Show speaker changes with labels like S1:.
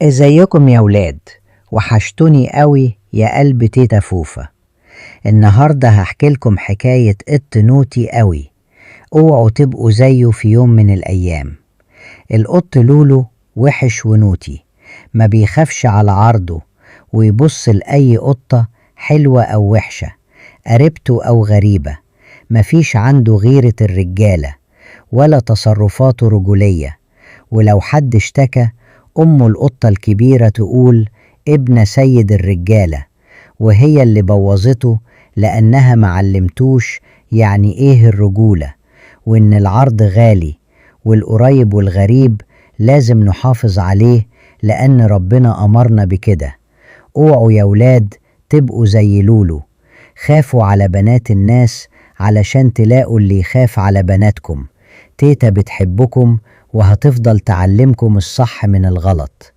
S1: ازيكم يا ولاد؟ وحشتوني قوي يا قلب تيتا فوفا. النهاردة هحكي لكم حكاية قط نوتي قوي، اوعوا تبقوا زيه في يوم من الايام. القط لولو وحش ونوتي، ما بيخافش على عرضه، ويبص لأي قطة حلوة أو وحشة، قريبته أو غريبة. مفيش عنده غيرة الرجالة، ولا تصرفاته رجولية. ولو حد اشتكى، أمه القطة الكبيرة تقول ابن سيد الرجالة، وهي اللي بوظته لأنها معلمتوش يعني ايه الرجولة، وإن العرض غالي، والقريب والغريب لازم نحافظ عليه لأن ربنا أمرنا بكده. اوعوا يا ولاد تبقوا زي لولو، خافوا على بنات الناس علشان تلاقوا اللي يخاف على بناتكم. تيتا بتحبكم وهتفضل تعلمكم الصح من الغلط.